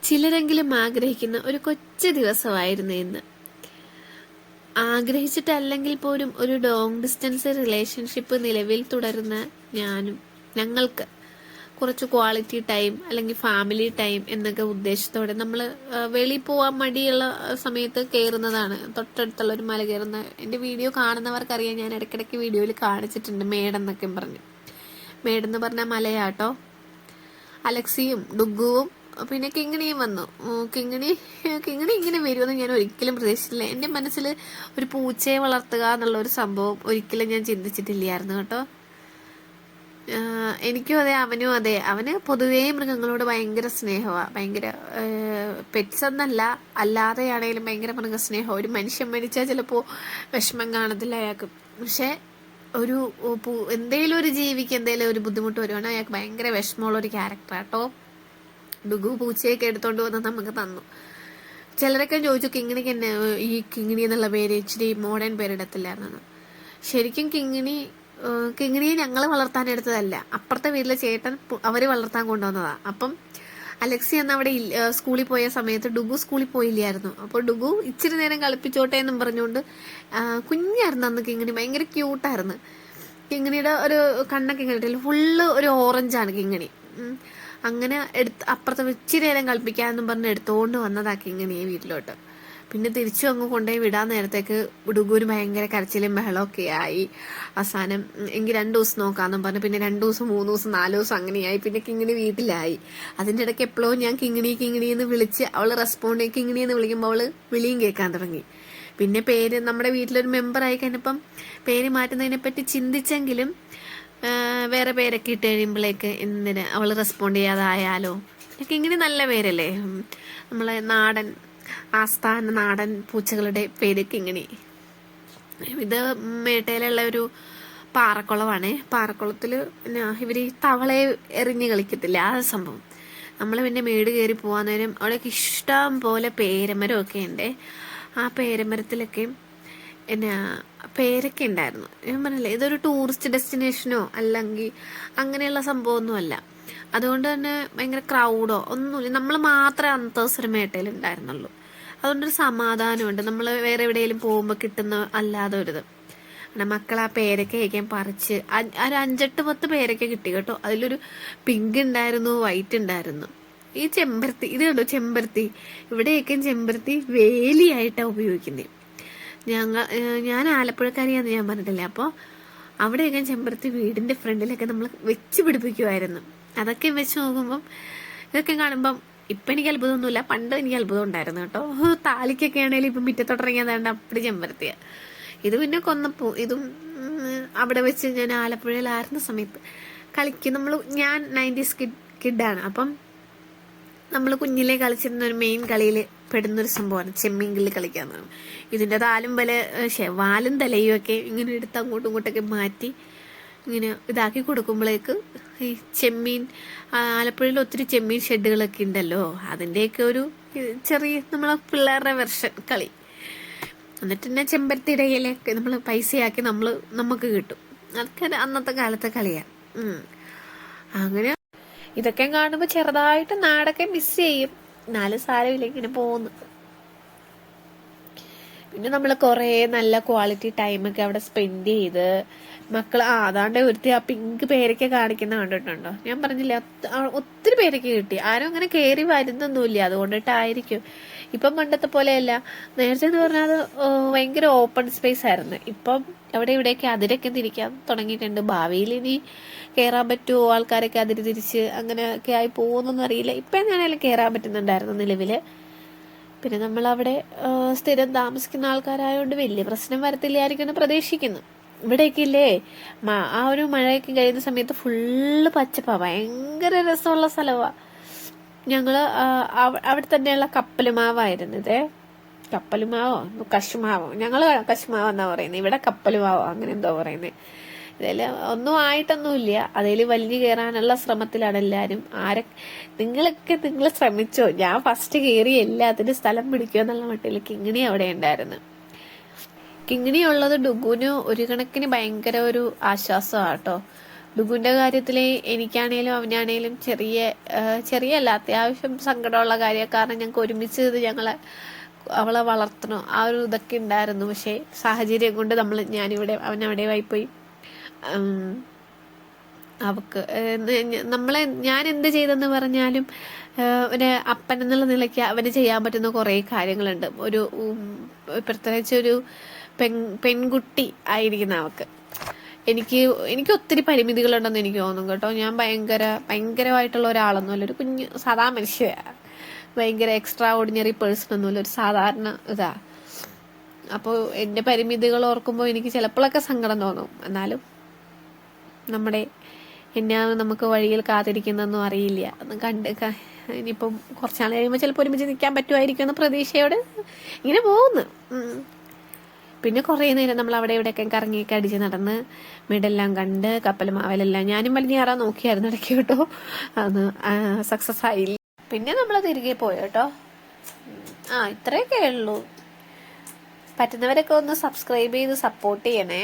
ചിലരെങ്കിലും ആഗ്രഹിക്കുന്ന ഒരു കൊച്ചു ദിവസമായിരുന്നു ഇന്ന്. ആഗ്രഹിച്ചിട്ടല്ലെങ്കിൽ പോലും ഒരു ലോങ് ഡിസ്റ്റൻസ് റിലേഷൻഷിപ്പ് നിലവിൽ തുടരുന്ന ഞങ്ങൾക്ക് കുറച്ച് ക്വാളിറ്റി ടൈം അല്ലെങ്കിൽ ഫാമിലി ടൈം എന്നൊക്കെ ഉദ്ദേശത്തോടെ നമ്മൾ വെളിയിൽ പോവാൻ മടിയുള്ള സമയത്ത് കയറുന്നതാണ്. തൊട്ടടുത്തുള്ള ഒരു മല കയറുന്ന എൻ്റെ വീഡിയോ കാണുന്നവർക്കറിയാം, ഞാൻ ഇടയ്ക്കിടയ്ക്ക് വീഡിയോയിൽ കാണിച്ചിട്ടുണ്ട് മേടെന്നൊക്കെ പറഞ്ഞ്. മേടെന്ന് പറഞ്ഞ മലയാട്ടോ. അലക്സിയും ഡുഗുവും പിന്നെ കിങ്ങിണിയും വന്നു. കിങ്ങിണി ഇങ്ങനെ വരുമെന്ന് ഞാൻ ഒരിക്കലും പ്രതീക്ഷിച്ചില്ല. എൻ്റെ മനസ്സിൽ ഒരു പൂച്ചയെ വളർത്തുക എന്നുള്ള ഒരു സംഭവം ഒരിക്കലും ഞാൻ ചിന്തിച്ചിട്ടില്ലായിരുന്നു കേട്ടോ. എനിക്കും അതെ, അവനും അതെ. അവന് പൊതുവേ മൃഗങ്ങളോട് ഭയങ്കര സ്നേഹമാണ്. ഭയങ്കര പെറ്റ്സ് എന്നല്ല, അല്ലാതെയാണെങ്കിലും ഭയങ്കര മൃഗസ്നേഹം. ഒരു മനുഷ്യൻ മരിച്ചാൽ ചിലപ്പോൾ വിഷമം കാണത്തില്ല അയാൾക്ക്. പക്ഷെ ഒരു എന്തെങ്കിലും ഒരു ജീവിക്ക് എന്തെങ്കിലും ഒരു ബുദ്ധിമുട്ട് വരുവാണെങ്കിൽ അയാൾക്ക് ഭയങ്കര വിഷമമുള്ള ഒരു ക്യാരക്ടറാട്ടോ. ഡുഗു പൂച്ചയൊക്കെ എടുത്തോണ്ട് വന്ന് നമുക്ക് തന്നു. ചിലരൊക്കെ ചോദിച്ചു കിങ്ങിണിക്ക് എന്നെ ഈ കിങ്ങിണി എന്നുള്ള പേര് ഇച്ചിരി മോഡേൺ പേരിടത്തില്ലായിരുന്നു. ശരിക്കും കിങ്ങിണിയെ ഞങ്ങൾ വളർത്താൻ എടുത്തതല്ല, അപ്പുറത്തെ വീട്ടിലെ ചേട്ടൻ അവര് വളർത്താൻ കൊണ്ടുവന്നതാ. അപ്പം അലക്സി അന്ന് അവിടെ സ്കൂളിൽ പോയ സമയത്ത് ഡുഗു സ്കൂളിൽ പോയില്ലായിരുന്നു. അപ്പോൾ ഡുഗു ഇച്ചിരി നേരം കളിപ്പിച്ചോട്ടെ എന്നും പറഞ്ഞുകൊണ്ട് കുഞ്ഞായിരുന്നു അന്ന് കിങ്ങിണി. ഭയങ്കര ക്യൂട്ടായിരുന്നു. കിങ്ങിണിയുടെ ഒരു കണ്ണൊക്കെ ഇങ്ങനെ ഫുള്ള് ഒരു ഓറഞ്ചാണ് കിങ്ങിണി. അങ്ങനെ അപ്പുറത്തെ ഇച്ചിരി നേരം കളിപ്പിക്കാമെന്നും പറഞ്ഞ് എടുത്തുകൊണ്ട് വന്നതാ കിങ്ങിണിയെ വീട്ടിലോട്ട്. പിന്നെ തിരിച്ചു അങ്ങ് കൊണ്ടുപോയി വിടാൻ നേരത്തേക്ക് ഡുഗുവിന് ഭയങ്കര കരച്ചിലും ബഹളമൊക്കെ ആയി. അവസാനം എങ്കിൽ 2 ദിവസം നോക്കാമെന്നും പറഞ്ഞു. പിന്നെ 2 ദിവസം 3 ദിവസം 4 ദിവസം അങ്ങനെയായി. പിന്നെ കിങ്ങിണി വീട്ടിലായി. അതിൻ്റെ ഇടയ്ക്ക് എപ്പോഴും ഞാൻ കിങ്ങിണി എന്ന് വിളിച്ച് അവൾ കിങ്ങിണി എന്ന് വിളിക്കുമ്പോൾ അവള് വിളിയും കേൾക്കാൻ തുടങ്ങി. പിന്നെ പേര് നമ്മുടെ വീട്ടിലൊരു മെമ്പറായി കഴിഞ്ഞപ്പം പേര് മാറ്റുന്നതിനെ പറ്റി ചിന്തിച്ചെങ്കിലും വേറെ പേരൊക്കെ ഇട്ട് കഴിയുമ്പോഴേക്ക് എന്തിന് അവൾ റെസ്പോണ്ട് ചെയ്യാതായാലോ. കിങ്ങിണി നല്ല പേരല്ലേ, നമ്മളെ ആസ്ഥാന നാടൻ പൂച്ചകളുടെ പേര് കിങ്ങിണി. ഇത് മേട്ടയിലുള്ള ഒരു പാറക്കുളമാണ്. പാറക്കുളത്തില് ഇവര് തവളയെ എറിഞ്ഞ് കളിക്കത്തില്ല, ആ സംഭവം. നമ്മൾ പിന്നെ മേട് കയറി പോകാൻ നേരം അവിടെയൊക്കെ ഇഷ്ടം പോലെ പേരമരമൊക്കെ ഉണ്ട്. ആ പേരമരത്തിലൊക്കെ പേരൊക്കെ ഉണ്ടായിരുന്നു. ഞാൻ പറഞ്ഞില്ലേ, ഇതൊരു ടൂറിസ്റ്റ് ഡെസ്റ്റിനേഷനോ അല്ലെങ്കിൽ അങ്ങനെയുള്ള സംഭവമൊന്നുമല്ല. അതുകൊണ്ട് തന്നെ ഭയങ്കര ക്രൗഡോ ഒന്നുമില്ല. നമ്മൾ മാത്രമേ അന്നത്തെ ദിവസം മേട്ടയിൽ ഉണ്ടായിരുന്നുള്ളൂ. അതുകൊണ്ടൊരു സമാധാനമുണ്ട്. നമ്മൾ വേറെ എവിടെയെങ്കിലും പോകുമ്പോൾ കിട്ടുന്ന അല്ലാതെ ഒരിത്. മക്കൾ ആ പേരൊക്കെ കഴിക്കാൻ പറിച്ച് ഒരു 5-8-10 പേരൊക്കെ കിട്ടി കേട്ടോ. അതിലൊരു പിങ്ക് ഉണ്ടായിരുന്നു, വൈറ്റ് ഉണ്ടായിരുന്നു. ഈ ചെമ്പരത്തി, ഇത് കണ്ടോ ചെമ്പരത്തി. ഇവിടെയൊക്കെ ചെമ്പരത്തി വേലിയായിട്ടാണ് ഉപയോഗിക്കുന്നത്. ഞാൻ ആലപ്പുഴക്കാരിയാന്ന് ഞാൻ പറഞ്ഞിട്ടില്ലേ. അപ്പോൾ അവിടെയൊക്കെ ചെമ്പരത്തി വീടിന്റെ ഫ്രണ്ടിലൊക്കെ നമ്മൾ വെച്ച് പിടിപ്പിക്കുമായിരുന്നു. അതൊക്കെ വെച്ച് നോക്കുമ്പം ഇതൊക്കെ കാണുമ്പം ഇപ്പം എനിക്ക് അത്ഭുതമൊന്നുമില്ല, പണ്ട് എനിക്ക് അത്ഭുതം ഉണ്ടായിരുന്നു കേട്ടോ. താലിക്കൊക്കെ ആണെങ്കിലും ഇപ്പം മുറ്റത്തോട്ടിറങ്ങിയതാണ്ട് അപ്പടി ചെമ്പരത്തിയ. ഇത് പിന്നെ കൊന്നപ്പോ ഇതും അവിടെ വെച്ച് ഞാൻ ആലപ്പുഴയിലായിരുന്ന സമയത്ത് കളിക്കും. ഞാൻ 90s കിഡാണ്. അപ്പം നമ്മൾ കുഞ്ഞിലെ കളിച്ചിരുന്ന ഒരു മെയിൻ കളിയിൽ പെടുന്നൊരു സംഭവമാണ് ചെമ്മീൻകിള്ളി കളിക്കാന്ന്. ഇതിൻ്റെ വാലും തലയും ഒക്കെ ഇങ്ങനെ എടുത്ത് അങ്ങോട്ടും ഇങ്ങോട്ടൊക്കെ മാറ്റി ഇങ്ങനെ ഇതാക്കി കൊടുക്കുമ്പോഴേക്ക് ഈ ചെമ്മീൻ, ആലപ്പുഴയിൽ ഒത്തിരി ചെമ്മീൻ ഷെഡുകളൊക്കെ ഉണ്ടല്ലോ, അതിൻ്റെയൊക്കെ ഒരു ചെറിയ നമ്മളെ പിള്ളേരുടെ വെർഷൻ കളി. എന്നിട്ട് തന്നെ ചെമ്പരത്തിയുടെ ഇലയൊക്കെ നമ്മൾ പൈസയാക്കി നമുക്ക് കിട്ടും. അതൊക്കെ അന്നത്തെ കാലത്തെ കളിയാണ്. അങ്ങനെ ഇതൊക്കെ കാണുമ്പോൾ ചെറുതായിട്ട് നാടൊക്കെ മിസ് ചെയ്യും. 4 സാരമില്ല, ഇങ്ങനെ പോകുന്നു. പിന്നെ നമ്മൾ കുറേ നല്ല ക്വാളിറ്റി ടൈമൊക്കെ അവിടെ സ്പെൻഡ് ചെയ്ത് മക്കൾ അതാണ്ട് ഒരുത്തി ആ പിങ്ക് പേരൊക്കെ കാണിക്കുന്ന കണ്ടിട്ടുണ്ടോ? ഞാൻ പറഞ്ഞില്ല, ഒത്തിരി പേരൊക്കെ കിട്ടി. ആരും അങ്ങനെ കയറി വരുന്നൊന്നുമില്ല, അതുകൊണ്ടിട്ടായിരിക്കും. ഇപ്പം പണ്ടത്തെ പോലെയല്ല. നേരത്തെ എന്ന് പറഞ്ഞാൽ അത് ഭയങ്കര ഓപ്പൺ സ്പേസ് ആയിരുന്നു. ഇപ്പം അവിടെ ഇവിടെയൊക്കെ അതിരൊക്കെ തിരിക്കാൻ തുടങ്ങിയിട്ടുണ്ട്. ഭാവിയിൽ ഇനി കയറാൻ പറ്റുമോ, ആൾക്കാരൊക്കെ അതിര് തിരിച്ച് അങ്ങനെയൊക്കെ ആയി പോകുന്നൊന്നും അറിയില്ല. ഇപ്പം ഞാനെല്ലാം കയറാൻ പറ്റുന്നുണ്ടായിരുന്നു നിലവില്. പിന്നെ നമ്മളവിടെ സ്ഥിരം താമസിക്കുന്ന ആൾക്കാരായതുകൊണ്ട് വലിയ പ്രശ്നം വരത്തില്ലായിരിക്കും പ്രതീക്ഷിക്കുന്നു. ഇവിടെയൊക്കെ ഇല്ലേ, ആ ഒരു മഴയൊക്കെ കഴിയുന്ന സമയത്ത് ഫുള്ള് പച്ചപ്പാ, ഭയങ്കര രസമുള്ള സ്ഥലമാണ്. ഞങ്ങള് അവിടെ തന്നെയുള്ള കപ്പലുമാവായിരുന്നത്. കപ്പലുമാവോ കശുമാവോ, ഞങ്ങള് കശുമാവോ എന്നാ പറയുന്നത്, ഇവിടെ കപ്പലുമാവോ അങ്ങനെ എന്തോ പറയുന്നത്. ഇതിൽ ഒന്നും ആയിട്ടൊന്നുമില്ല. അതിൽ വലിഞ്ഞു കയറാനുള്ള ശ്രമത്തിലാണ് എല്ലാവരും. നിങ്ങൾ ശ്രമിച്ചോ, ഞാൻ ഫസ്റ്റ് കയറി എല്ലാത്തിനും സ്ഥലം പിടിക്കുക എന്നുള്ള മട്ടിൽ കിങ്ങിണി അവിടെ ഉണ്ടായിരുന്നു. കിങ്ങിണി ഉള്ളത് ഡുഗുവിന് ഒരു കണക്കിന് ഭയങ്കര ഒരു ആശ്വാസമാണ് കേട്ടോ. ഡുഗുവിൻ്റെ കാര്യത്തിൽ എനിക്കാണേലും അവനാണേലും ചെറിയല്ല അത്യാവശ്യം സങ്കടമുള്ള കാര്യം. കാരണം ഞങ്ങൾക്ക് ഒരുമിച്ച് അവളെ വളർത്തണം ആ ഒരു ഇതൊക്കെ ഉണ്ടായിരുന്നു. പക്ഷേ സാഹചര്യം കൊണ്ട് അവനവിടെ ആയിപ്പോയി. അവക്ക് ഞാൻ എന്ത് ചെയ്തെന്ന് പറഞ്ഞാലും ഒരു അപ്പൻ എന്നുള്ള നിലയ്ക്ക് അവന് ചെയ്യാൻ പറ്റുന്ന കുറേ കാര്യങ്ങളുണ്ട്. പ്രത്യേകിച്ച് ഒരു പെൺകുട്ടി ആയിരിക്കുന്ന അവക്ക് എനിക്ക് ഒത്തിരി പരിമിതികളുണ്ടെന്ന് എനിക്ക് തോന്നും കേട്ടോ. ഞാൻ ഭയങ്കരമായിട്ടുള്ള ഒരാളൊന്നുമല്ല, ഒരു കുഞ്ഞ് സാധാ മനുഷ്യ, ഭയങ്കര എക്സ്ട്രാ ഓർഡിനറി പേഴ്സൺ ഒന്നുമല്ല, ഒരു സാധാരണ ഇതാ. അപ്പോൾ എൻ്റെ പരിമിതികൾ ഓർക്കുമ്പോൾ എനിക്ക് ചിലപ്പോഴൊക്കെ സങ്കടം തോന്നും. എന്നാലും നമുക്ക് വഴിയിൽ കാത്തിരിക്കുന്നൊന്നും അറിയില്ല. ഇനിയിപ്പം കുറച്ചാൾ കഴിയുമ്പോൾ ചിലപ്പോൾ ഒരുമിച്ച് നിൽക്കാൻ പറ്റുമായിരിക്കും എന്ന പ്രതീക്ഷയോട് ഇങ്ങനെ പോകുന്നു. പിന്നെ കുറേ നേരം നമ്മൾ അവിടെ ഇവിടെയൊക്കെ കറങ്ങിയൊക്കെ അടിച്ച് നടന്ന് മെഡെല്ലാം കണ്ട് കപ്പൽ മാവലെല്ലാം ഞാനും വലിഞ്ഞാറാൻ നോക്കിയായിരുന്നു ഇടയ്ക്ക് കേട്ടോ. അത് സക്സസ് ആയില്ല. പിന്നെ നമ്മൾ തിരികെ പോയി കേട്ടോ. ഇത്രയൊക്കെ ഉള്ളൂ. പറ്റുന്നവരൊക്കെ ഒന്ന് സബ്സ്ക്രൈബ് ചെയ്ത് സപ്പോർട്ട് ചെയ്യണേ.